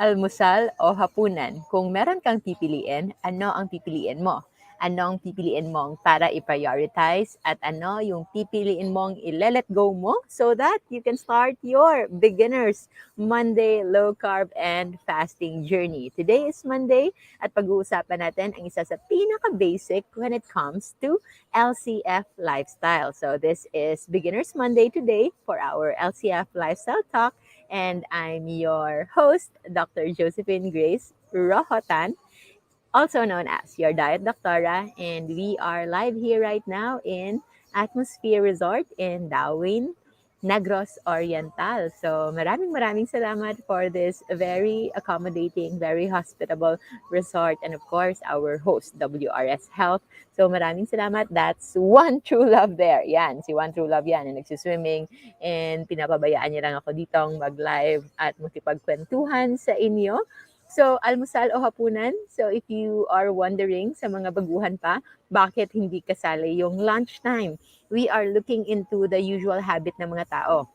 Almusal o hapunan? Kung meron kang pipiliin, ano ang pipiliin mo? Ano ang pipiliin mong para i-prioritize at ano yung pipiliin mong i-let go mo so that you can start your Beginners Monday low carb and fasting journey. Today is Monday at pag-uusapan natin ang isa sa pinaka-basic when it comes to LCF lifestyle. So this is Beginners Monday today for our LCF lifestyle talk. And I'm your host, Dr. Josephine Grace Rohotan, also known as your Diet Doctora. And we are live here right now in Atmosphere Resort in Darwin, Negros Oriental. So maraming salamat for this very accommodating, very hospitable resort. And of course, our host, WRS Health. So maraming salamat. That's One True Love there. Yan, si One True Love yan. Na nagsiswimming and pinapabayaan niya lang ako ditong mag-live at makipagkwentuhan sa inyo. So, almusal o hapunan? So, if you are wondering sa mga baguhan pa, bakit hindi kasali yung lunchtime? We are looking into the usual habit ng mga tao.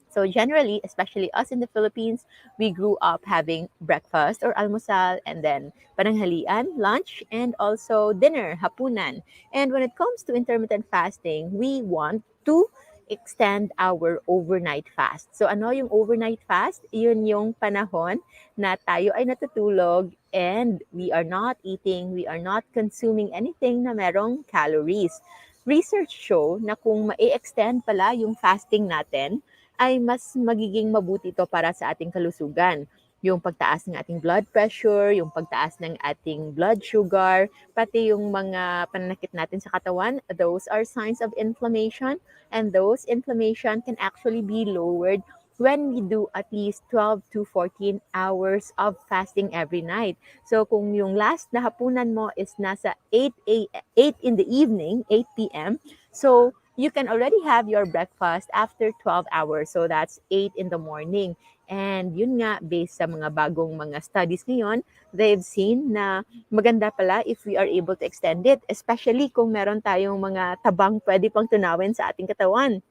So generally, especially us in the Philippines, we grew up having breakfast or almusal and then pananghalian, lunch, and also dinner, hapunan. And when it comes to intermittent fasting, we want to extend our overnight fast. So ano yung overnight fast? Yun yung panahon na tayo ay natutulog and we are not eating, we are not consuming anything na merong calories. Research show na kung ma-extend pala yung fasting natin, ay mas magiging mabuti ito para sa ating kalusugan. Yung pagtaas ng ating blood pressure, yung pagtaas ng ating blood sugar, pati yung mga pananakit natin sa katawan, those are signs of inflammation, and those inflammation can actually be lowered when we do at least 12 to 14 hours of fasting every night. So kung yung last na hapunan mo is nasa 8 in the evening, 8 p.m., so you can already have your breakfast after 12 hours. So that's 8 in the morning. And yun nga, based sa mga bagong mga studies ngayon, they've seen na maganda pala if we are able to extend it, especially kung meron tayong mga tabang pwede pang tunawin sa ating katawan.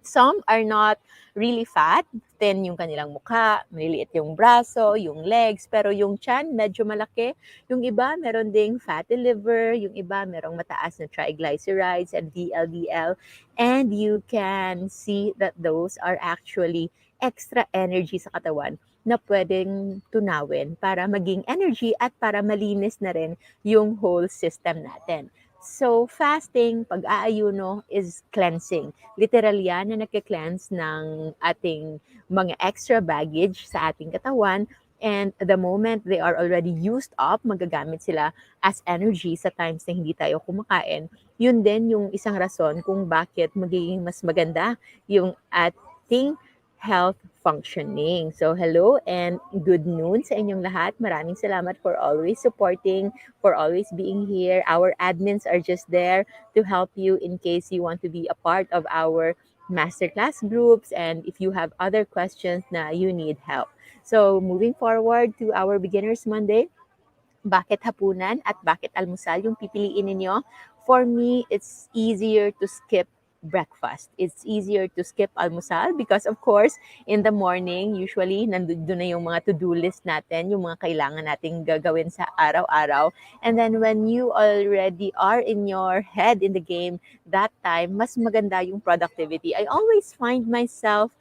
Some are not really fat, thin yung kanilang mukha, maliliit yung braso, yung legs, pero yung tiyan medyo malaki. Yung iba meron ding fatty liver, yung iba merong mataas na triglycerides and VLDL, and you can see that those are actually extra energy sa katawan na pwedeng tunawin para maging energy at para malinis na rin yung whole system natin. So, fasting, pag-aayuno is cleansing. Literal yan na nagke-cleanse ng ating mga extra baggage sa ating katawan. And the moment they are already used up, magagamit sila as energy sa times na hindi tayo kumakain. Yun din yung isang rason kung bakit magiging mas maganda yung ating health functioning. So, hello and good noon sa inyong lahat. Maraming salamat for always supporting, for always being here. Our admins are just there to help you in case you want to be a part of our masterclass groups and if you have other questions na you need help. So, moving forward to our Beginners Monday, bakit hapunan at bakit almusal yung pipiliin ninyo? For me, it's easier to skip breakfast. It's easier to skip almusal because of course, in the morning, usually nandun na yung mga to-do list natin, yung mga kailangan nating gagawin sa araw-araw. And then when you already are in your head in the game, that time, mas maganda yung productivity. I always find myself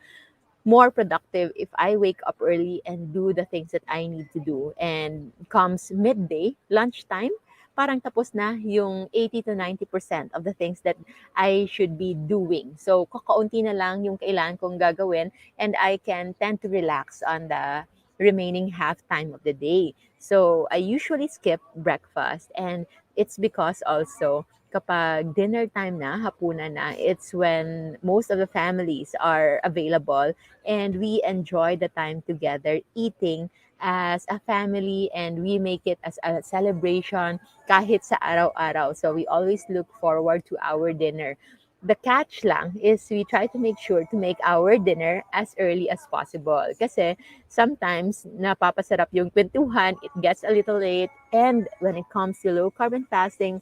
more productive if I wake up early and do the things that I need to do. And comes midday, lunchtime, parang tapos na yung 80 to 90% of the things that I should be doing. So, kakaunti na lang yung kailangan kong gagawin and I can tend to relax on the remaining half time of the day. So, I usually skip breakfast and it's because also kapag dinner time na, hapunan na, it's when most of the families are available and we enjoy the time together eating as a family and we make it as a celebration kahit sa araw-araw. So we always look forward to our dinner. The catch lang is we try to make sure to make our dinner as early as possible. Kasi sometimes napapasarap yung kwentuhan, it gets a little late, and when it comes to low carb and fasting,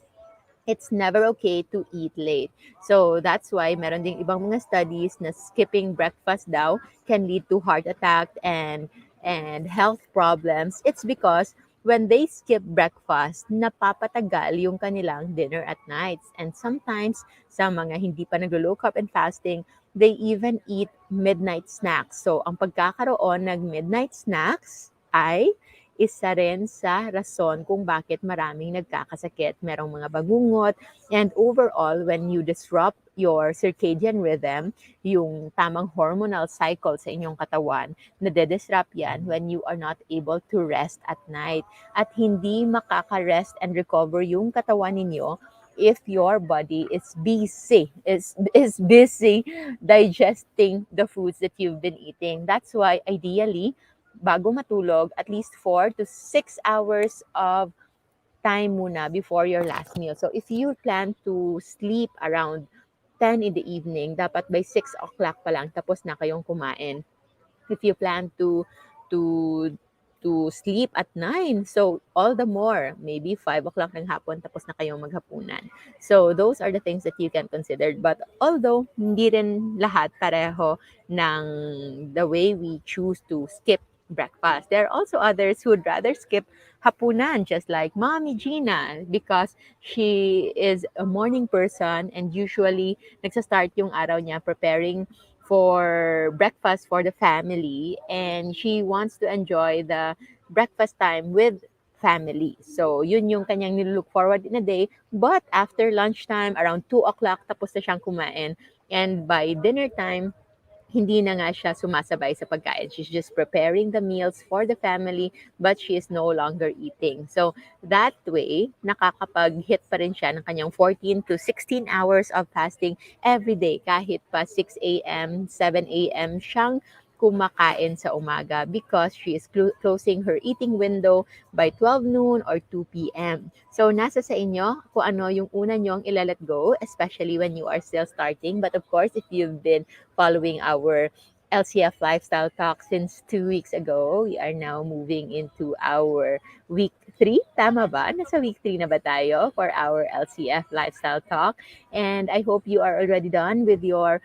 it's never okay to eat late. So that's why meron ding ibang mga studies na skipping breakfast daw can lead to heart attack and and health problems, it's because when they skip breakfast, napapatagal yung kanilang dinner at nights. And sometimes, sa mga hindi pa naglo-low carb and fasting, they even eat midnight snacks. So, ang pagkakaroon ng midnight snacks ay isa rin sa rason kung bakit maraming nagkakasakit. Merong mga bagungot, and overall, when you disrupt your circadian rhythm, yung tamang hormonal cycle sa inyong katawan, nade-disrupt yan when you are not able to rest at night. At hindi makaka-rest and recover yung katawan ninyo if your body is busy digesting the foods that you've been eating. That's why ideally, bago matulog, at least 4 to 6 hours of time muna before your last meal. So if you plan to sleep around 10 in the evening, dapat by 6 o'clock pa lang tapos na kayong kumain. If you plan to to sleep at 9, so all the more, maybe 5 o'clock ng hapon tapos na kayong maghapunan. So those are the things that you can consider. But although hindi rin lahat pareho ng the way we choose to skip breakfast, there are also others who would rather skip hapunan, just like Mommy Gina, because she is a morning person and usually nagsastart yung araw niya preparing for breakfast for the family, and she wants to enjoy the breakfast time with family. So, yun yung kanyang nilook forward in a day. But after lunchtime, around 2 o'clock, tapos na siyang kumain. And by dinner time, hindi na nga siya sumasabay sa pagkain. She's just preparing the meals for the family, but she is no longer eating. So, that way, nakakapag-hit pa rin siya ng kanyang 14 to 16 hours of fasting every day, kahit pa 6 a.m., 7 a.m. siyang kumakain sa umaga because she is closing her eating window by 12 noon or 2 p.m. So, nasa sa inyo kung ano yung una nyong ilalet go, especially when you are still starting. But of course, if you've been following our LCF Lifestyle Talk since 2 weeks ago, we are now moving into our week 3. Tama ba? Nasa week 3 na ba tayo for our LCF Lifestyle Talk? And I hope you are already done with your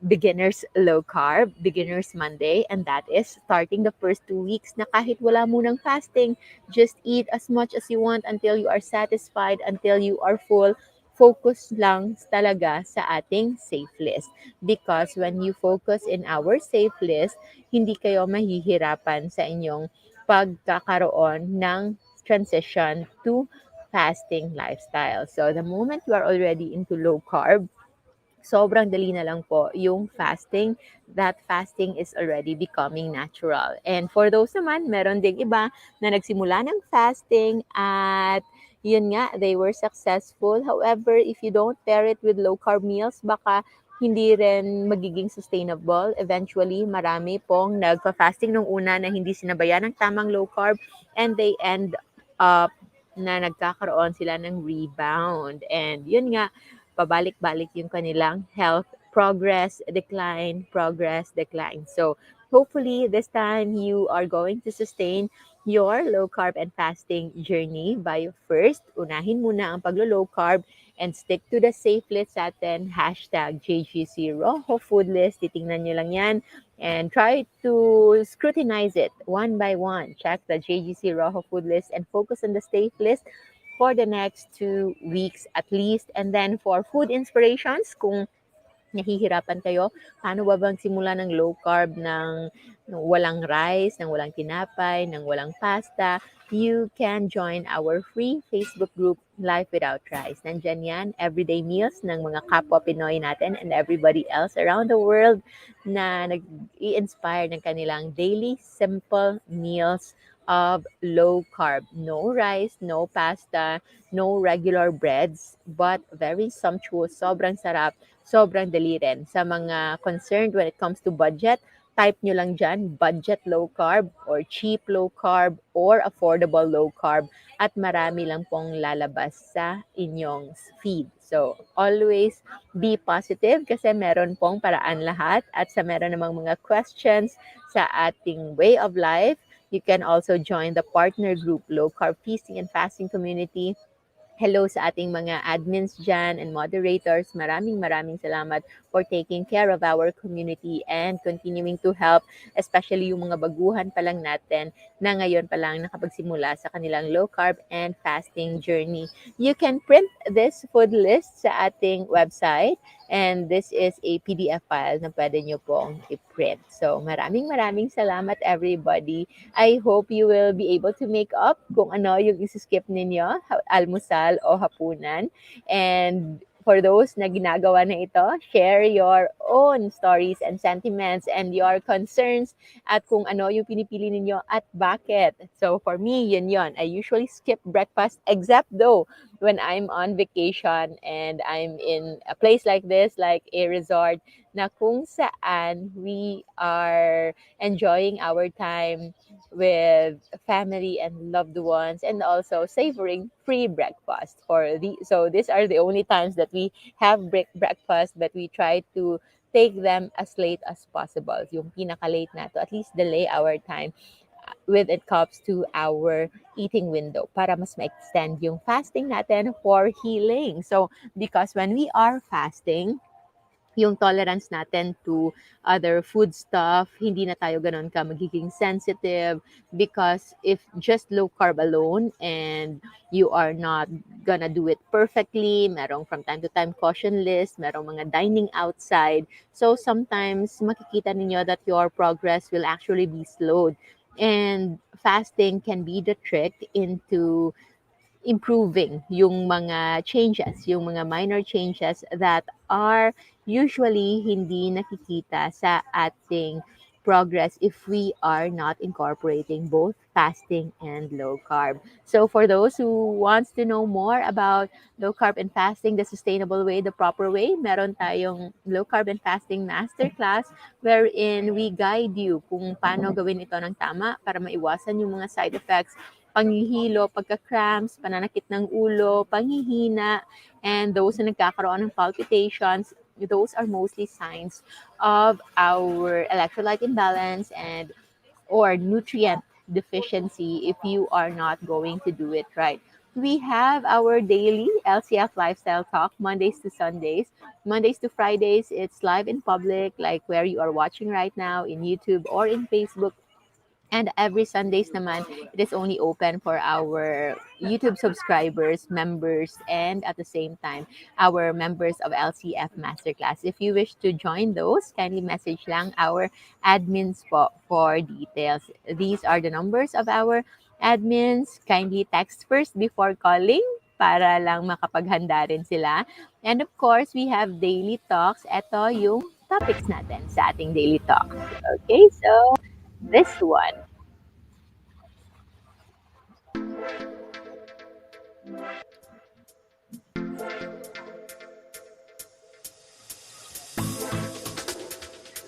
Beginners Low Carb, Beginners Monday, and that is starting the first 2 weeks na kahit wala munang fasting, just eat as much as you want until you are satisfied, until you are full. Focus lang talaga sa ating safe list. Because when you focus in our safe list, hindi kayo mahihirapan sa inyong pagkakaroon ng transition to fasting lifestyle. So the moment you are already into low carb, sobrang dali na lang po yung fasting. That fasting is already becoming natural. And for those naman, meron ding iba na nagsimula ng fasting at yun nga, they were successful. However, if you don't pair it with low carb meals, baka hindi rin magiging sustainable. Eventually, marami pong nagpa-fasting nung una na hindi sinabayan ng tamang low carb, and they end up na nagkakaroon sila ng rebound. And yun nga, pabalik-balik yung kanilang health, progress, decline. So, hopefully, this time you are going to sustain your low carb and fasting journey by first, unahin muna ang paglo-low carb and stick to the safe list atin, hashtag JGC Rojo Food List. Titingnan nyo lang yan and try to scrutinize it one by one. Check the JGC Rojo Food List and focus on the safe list for the next 2 weeks at least. And then for food inspirations, kung nahihirapan kayo, paano ba bang simula ng low carb, ng walang rice, ng walang tinapay, ng walang pasta, you can join our free Facebook group, Life Without Rice. Nandyan yan, everyday meals ng mga kapwa Pinoy natin and everybody else around the world na nag-i-inspire ng kanilang daily simple meals of low carb. No rice, no pasta, no regular breads, but very sumptuous, sobrang sarap, sobrang dali rin. Sa mga concerned when it comes to budget, type nyo lang dyan, budget low carb or cheap low carb or affordable low carb at marami lang pong lalabas sa inyong feed. So, always be positive kasi meron pong paraan lahat at sa meron namang mga questions sa ating way of life, you can also join the partner group, Low Carb Feasting and Fasting Community. Hello sa ating mga admins dyan and moderators. Maraming salamat for taking care of our community and continuing to help, especially yung mga baguhan pa lang natin na ngayon pa lang nakapagsimula sa kanilang low carb and fasting journey. You can print this food list sa ating website, and this is a PDF file na pwede nyo pong i-print. So maraming salamat everybody. I hope you will be able to make up kung ano yung isi-skip ninyo, almusal o hapunan. And for those na ginagawa na ito, share your own stories and sentiments and your concerns at kung ano yung pinipili ninyo at bakit. So for me, yun yon. I usually skip breakfast except though when I'm on vacation and I'm in a place like this, like a resort, na kung saan we are enjoying our time with family and loved ones, and also savoring free breakfast so these are the only times that we have breakfast, but we try to take them as late as possible, yung pinaka-late na to at least delay our time with it comes to our eating window para mas ma-extend yung fasting natin for healing. So because when we are fasting, yung tolerance natin to other food stuff, hindi na tayo ganun ka magiging sensitive, because if just low carb alone and you are not gonna do it perfectly, merong from time to time caution list, merong mga dining outside. So sometimes makikita ninyo that your progress will actually be slowed. And fasting can be the trick into improving yung mga changes, yung mga minor changes that are usually hindi nakikita sa ating progress if we are not incorporating both fasting and low carb. So for those who wants to know more about low carb and fasting, the sustainable way, the proper way, meron tayong low carb and fasting masterclass wherein we guide you kung paano gawin ito ng tama para maiwasan yung mga side effects, panghihilo, pagka-cramps, pananakit ng ulo, panghihina, and those na nagkakaroon ng palpitations, those are mostly signs of our electrolyte imbalance and or nutrient deficiency if you are not going to do it right. We have our daily LCF lifestyle talk Mondays to Sundays. Mondays to Fridays, it's live in public, like where you are watching right now in YouTube or in Facebook. And every Sundays naman, it is only open for our YouTube subscribers, members, and at the same time, our members of LCF Masterclass. If you wish to join those, kindly message lang our admins po for details. These are the numbers of our admins. Kindly text first before calling para lang makapaghanda rin sila. And of course, we have daily talks. Ito yung topics natin sa ating daily talks. Okay, so this one.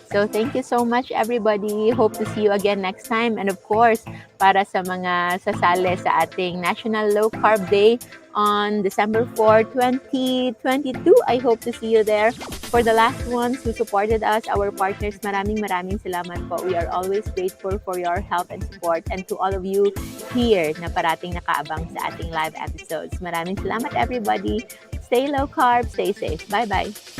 So thank you so much everybody. Hope to see you again next time. And of course, para sa mga sasali sa ating National Low Carb Day on December 4, 2022, I hope to see you there. For the last ones who supported us, our partners, maraming salamat po. We are always grateful for your help and support, and to all of you here na parating nakaabang sa ating live episodes. Maraming salamat everybody. Stay low carb, stay safe. Bye-bye.